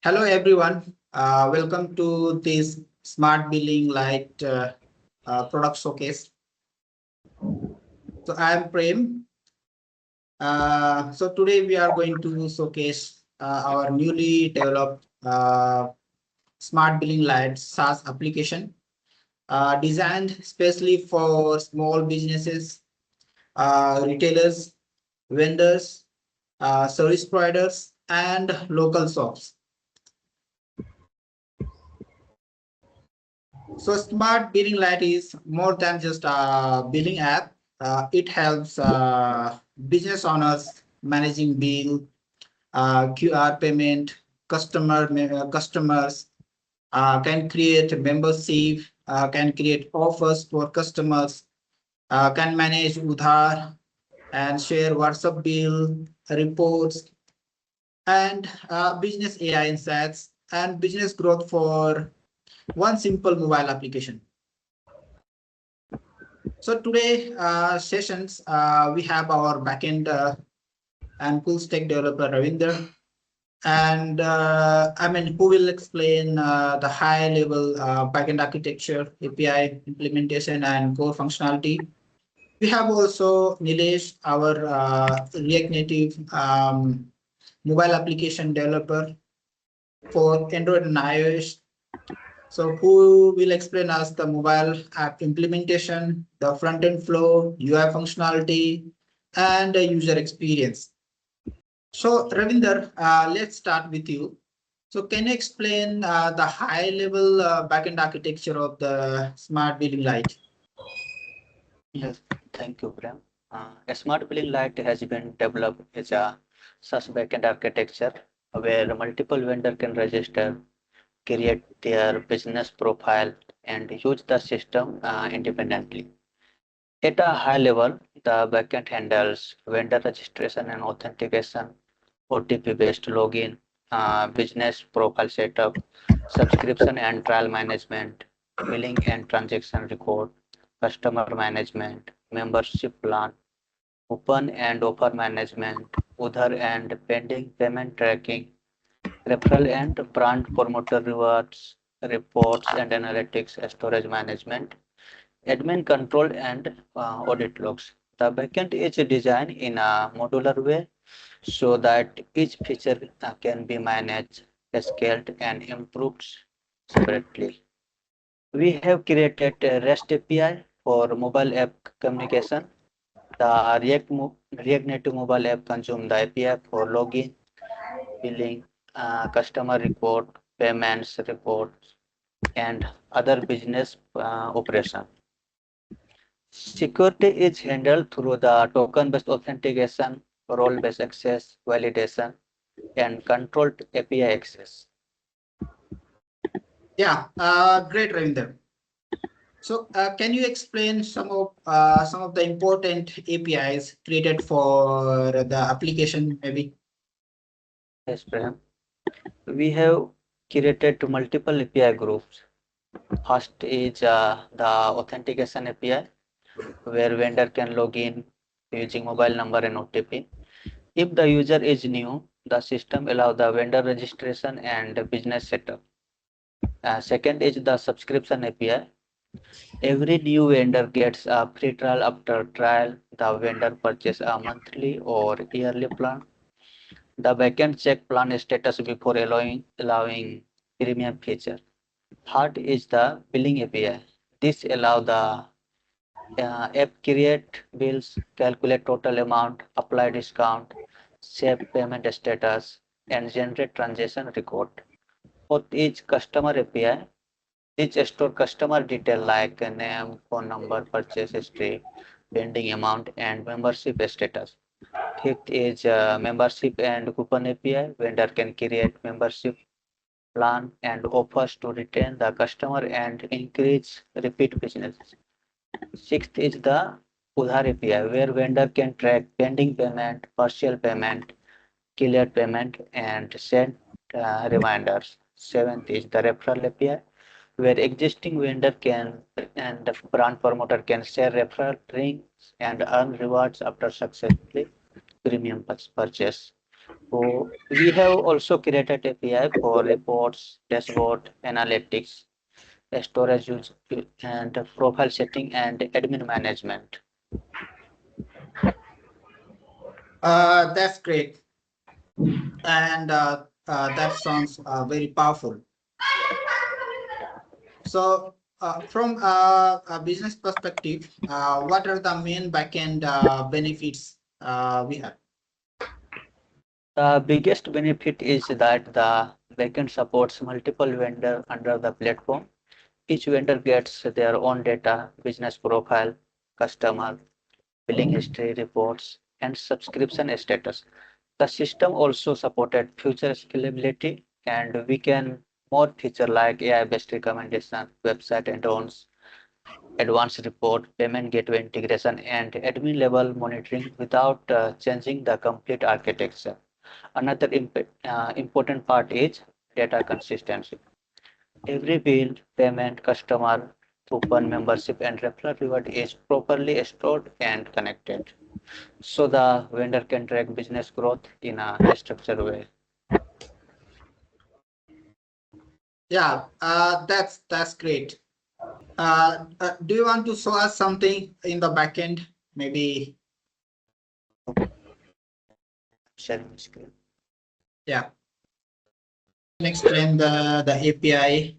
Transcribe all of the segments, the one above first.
Hello everyone. Welcome to this Smart Billing Lite product showcase. So I am Prem. So today we are going to showcase our newly developed Smart Billing Lite SaaS application designed specially for small businesses, retailers, vendors, service providers, and local shops. So Smart Billing Lite is more than just a billing app. It helps business owners managing bill, QR payment, customers can create membership, can create offers for customers, can manage Udhaar and share WhatsApp bill reports and business AI insights and business growth for one simple mobile application. So today sessions, we have our backend and full stack developer Ravinder, and who will explain the high level backend architecture, API implementation, and core functionality. We have also Nilesh, our React Native mobile application developer for Android and iOS. So who will explain us the mobile app implementation, the front-end flow, UI functionality, and the user experience. So Ravinder, let's start with you. So can you explain the high-level backend architecture of the Smart Billing Lite? Yes, thank you, Prem. A Smart Billing Lite has been developed as a SaaS backend architecture where multiple vendors can register, create their business profile, and use the system independently. At a high level, the backend handles vendor registration and authentication, OTP-based login, business profile setup, subscription and trial management, billing and transaction record, customer management, membership plan, open and offer management, Udhaar and pending payment tracking, referral and brand promoter rewards, reports and analytics, storage management, admin control and audit logs. The backend is designed in a modular way so that each feature can be managed, scaled, and improved separately. We have created a REST API for mobile app communication. The React Native mobile app consumes the API for login, billing, customer report, payments reports, and other business operation. Security is handled through the token-based authentication, role-based access, validation, and controlled API access. Yeah, great, Ravinder. So can you explain some of the important APIs created for the application, maybe? Yes, Prem. We have created multiple API groups. First is the authentication API, where vendor can log in using mobile number and OTP. If the user is new, the system allows the vendor registration and business setup. Second is the subscription API. Every new vendor gets a free trial. After trial, the vendor purchases a monthly or yearly plan. The backend check plan status before allowing premium feature. Third is the billing API. This allows the app create bills, calculate total amount, apply discount, save payment status, and generate transaction record. Fourth is customer API. This store customer detail like name, phone number, purchase history, pending amount, and membership status. Fifth is membership and coupon API. Vendor can create membership plan and offers to retain the customer and increase repeat business. Sixth is the Udhaar API, where vendor can track pending payment, partial payment, cleared payment, and send reminders. Seventh is the referral API, where existing vendor can and the brand promoter can share referral links and earn rewards after successfully premium purchase. So we have also created API for reports, dashboard, analytics, storage use, and profile setting and admin management. That's great. And that sounds very powerful. So, from a business perspective, what are the main backend benefits we have? The biggest benefit is that the backend supports multiple vendors under the platform. Each vendor gets their own data, business profile, customer, billing history reports, and subscription status. The system also supported future scalability, and we can more feature like AI-based recommendation, website add-ons, advanced report, payment gateway integration, and admin level monitoring without changing the complete architecture. Another important part is data consistency. Every bill, payment, customer, coupon, membership, and referral reward is properly stored and connected. So the vendor can track business growth in a structured way. Yeah, that's great. Do you want to show us something in the backend? Maybe, Sharing screen. yeah. Explain the API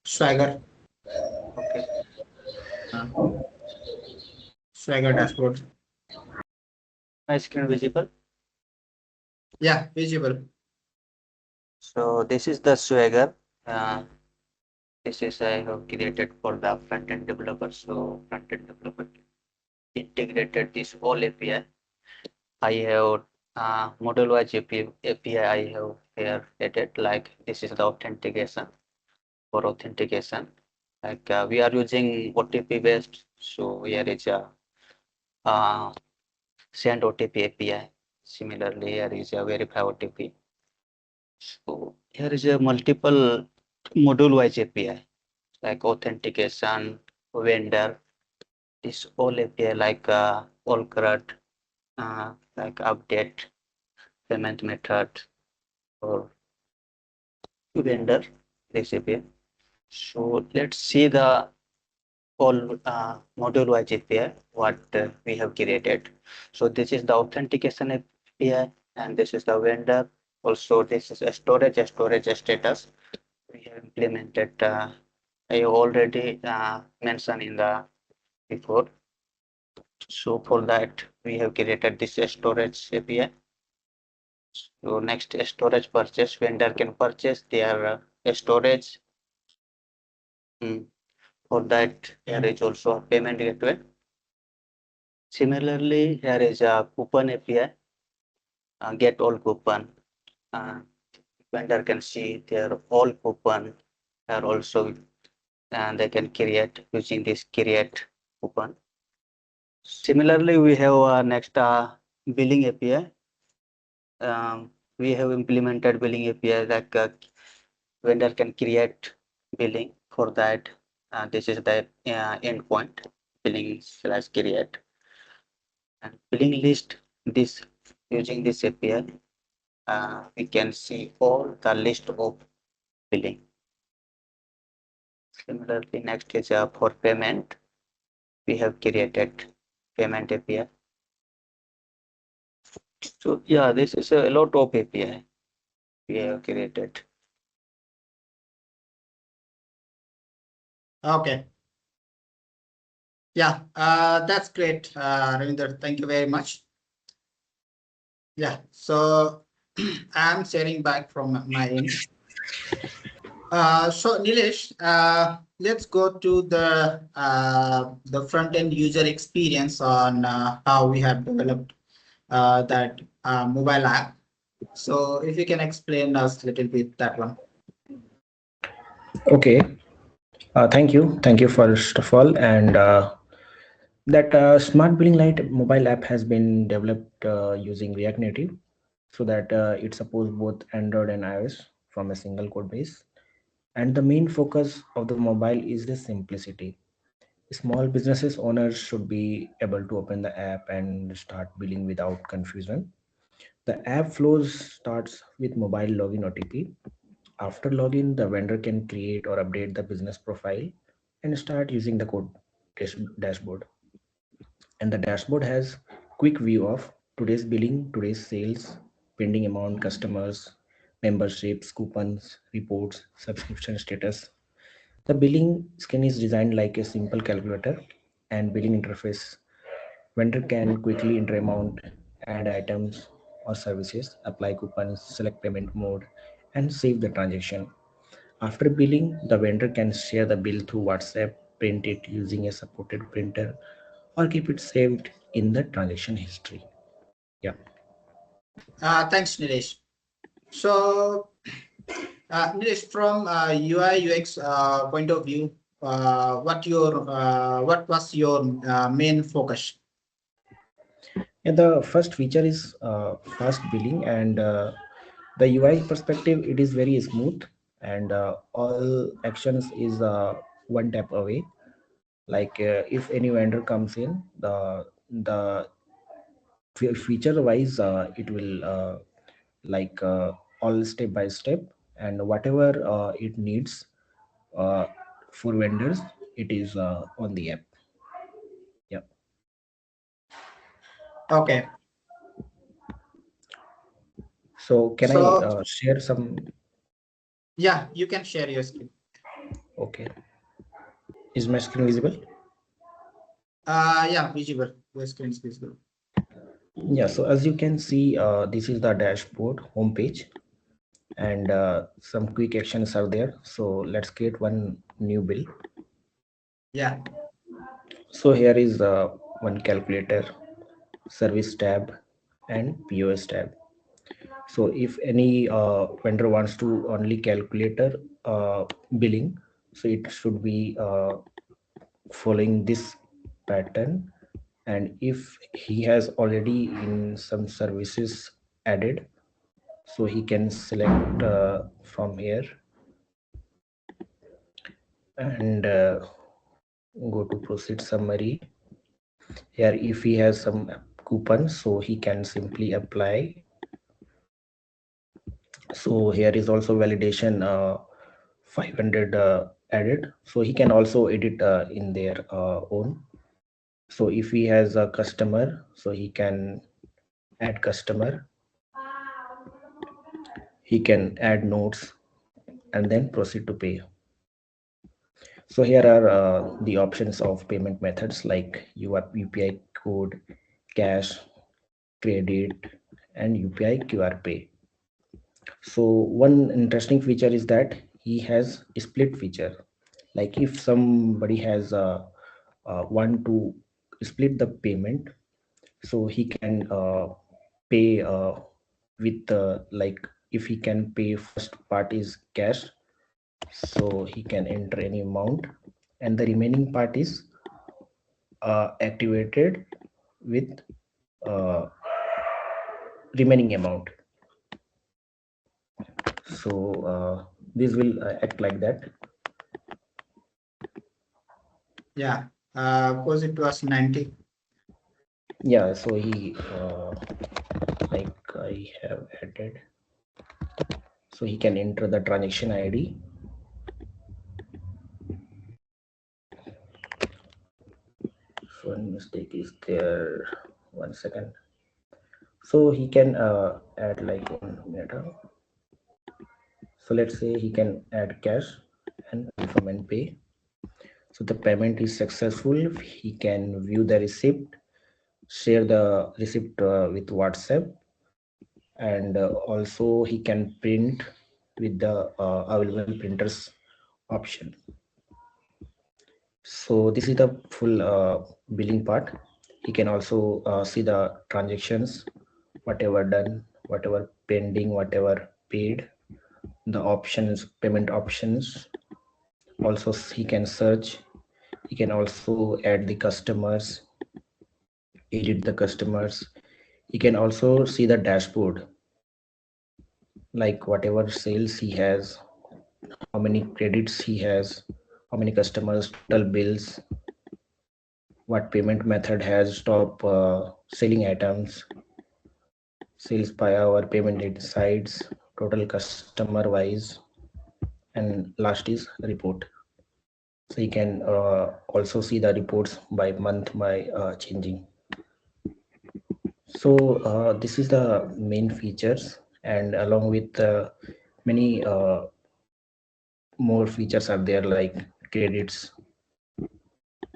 Swagger Okay. uh, Swagger dashboard. My screen visible. Yeah, visible. So this is the Swagger. Uh, this is I have created for the front end developer. So front end developer integrated this whole API. I have model wise API I have here added like this is the authentication for authentication. Like we are using OTP based. So here is a uh, send OTP API. Similarly, here is a verify OTP. So here is a multiple module wise API like authentication, vendor, this all API like all CRUD, like update, payment method, or vendor this API. So let's see the all module wise API what we have created. So this is the authentication API and this is the vendor. Also this is a storage status. We have implemented. I already mentioned in the before. So for that we have created this storage API. So next storage purchase vendor can purchase their storage. Mm. For that there is also a payment gateway. Similarly, here is a coupon API, get all coupon. Uh, Vendor can see their all coupon are also and they can create using this create coupon. Similarly, we have next billing API. We have implemented billing API like vendor can create billing for that. This is the endpoint billing slash create and billing list. This using this API, we can see all the list of billing. Similarly, next is for payment. We have created payment API. So yeah, this is a lot of API we have created. Okay. Yeah, that's great, Ravinder. Thank you very much. Yeah, so I'm sharing back from my end. So Nilesh, let's go to the front end user experience on how we have developed that mobile app. So if you can explain us a little bit that one. Okay, thank you. Thank you first of all. And that Smart Billing Lite mobile app has been developed using React Native so that it supports both Android and iOS from a single code base. And the main focus of the mobile is the simplicity. Small businesses owners should be able to open the app and start billing without confusion. The app flows starts with mobile login OTP. After login, the vendor can create or update the business profile and start using the code dashboard. And the dashboard has quick view of today's billing, today's sales, pending amount, customers, memberships, coupons, reports, subscription status. The billing screen is designed like a simple calculator and billing interface. Vendor can quickly enter amount, add items or services, apply coupons, select payment mode, and save the transaction. After billing, the vendor can share the bill through WhatsApp, print it using a supported printer, or keep it saved in the transaction history. Yeah. Thanks, Nilesh. So, Nilesh, from UI UX point of view, what was your main focus? Yeah, the first feature is fast billing, and the UI perspective, it is very smooth, and all actions is one tap away. Like if any vendor comes in, the feature wise, it will like all step by step, and whatever it needs uh, for vendors, it is on the app. Yeah. Okay. So can I So, share some? yeah, you can share your screen. Okay. Is my screen visible? Yeah, visible. Your screen is visible. Yeah. So as you can see, this is the dashboard homepage, and some quick actions are there. So let's create one new bill. Yeah. So here is one calculator, service tab, and POS tab. So if any vendor wants to only calculator billing, so it should be following this pattern. And if he has already in some services added, so he can select from here and go to proceed summary. Here if he has some coupons, so he can simply apply. So here is also validation 500 added, so he can also edit in their own. So if he has a customer, so he can add customer, he can add notes, and then proceed to pay. So here are the options of payment methods like UPI code, cash, credit, and UPI QR pay. So one interesting feature is that he has a split feature. Like if somebody has want to split the payment, so he can pay with like if he can pay first part is cash, so he can enter any amount, and the remaining part is activated with uh, remaining amount. So this will act like that. Yeah. Because it was 90. Yeah, so he like I have added, so he can enter the transaction ID. So one mistake is there. 1 second. So he can add like 1 minute. So let's say he can add cash and confirm and pay. So the payment is successful. He can view the receipt, share the receipt with WhatsApp, and also he can print with the available printers option. So this is the full billing part. He can also see the transactions, whatever done, whatever pending, whatever paid, the options, payment options. Also he can search. He can also add the customers, edit the customers. He can also see the dashboard, like whatever sales he has, how many credits he has, how many customers, total bills, what payment method has, stop selling items. sales by our payment data sites, total customer wise, and last is report. So you can also see the reports by month by changing. So this is the main features, and along with many more features are there like credits.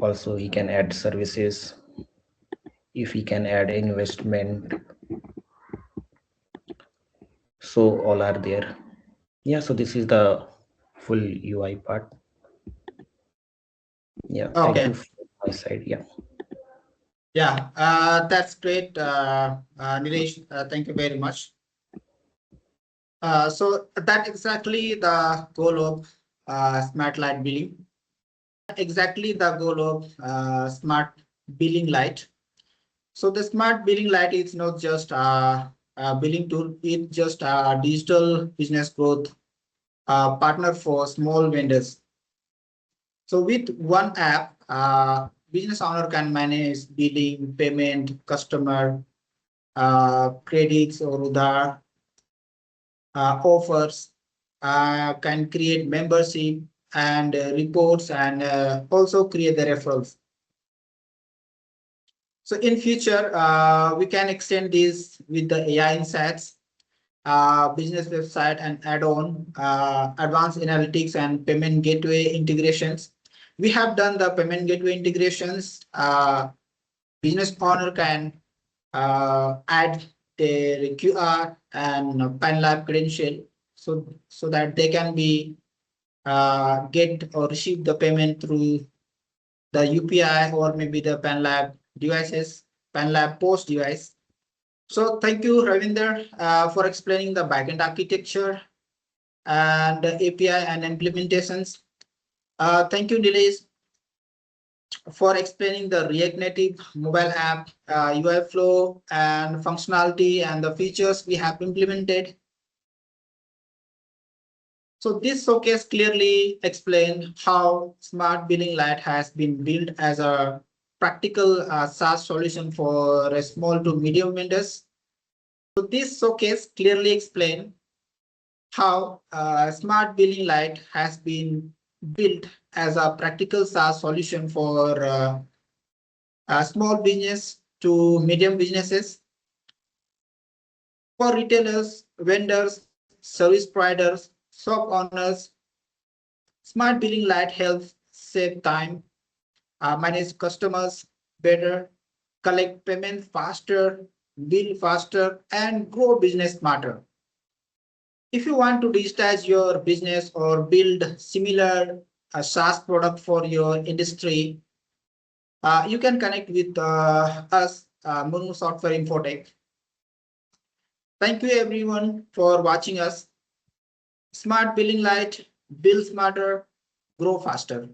Also, he can add services. If he can add investment, so all are there. Yeah, so this is the full UI part. Yeah, thank you Okay. from my side. Yeah. Yeah, that's great, Nilesh. Thank you very much. So that exactly the goal of Smart Light Billing. Exactly the goal of Smart Billing Lite. So the Smart Billing Lite is not just a billing tool; it's just a digital business growth partner for small vendors. So with one app, business owner can manage billing, payment, customer credits or Udhaar offers, can create membership and reports, and also create the referrals. So in future, we can extend this with the AI insights, business website and add-on, advanced analytics and payment gateway integrations. We have done the payment gateway integrations. Business owner can add their QR and PAN lab credential, so that they can be get or receive the payment through the UPI or maybe the PAN lab devices, PAN lab post device. So thank you, Ravinder, for explaining the backend architecture and the API and implementations. Thank you, Nilesh, for explaining the React Native mobile app, UI flow and functionality and the features we have implemented. So this showcase clearly explained how Smart Billing Lite has been built as a practical SaaS solution for small to medium vendors. So this showcase clearly explained how Smart Billing Lite has been built as a practical SaaS solution for small business to medium businesses, for retailers, vendors, service providers, shop owners. Smart Billing Lite helps save time, manage customers better, collect payments faster, bill faster, and grow business smarter. If you want to digitize your business or build similar SaaS product for your industry, you can connect with us, Munu Software Infotech. Thank you everyone for watching us. Smart Billing Lite, build smarter, grow faster.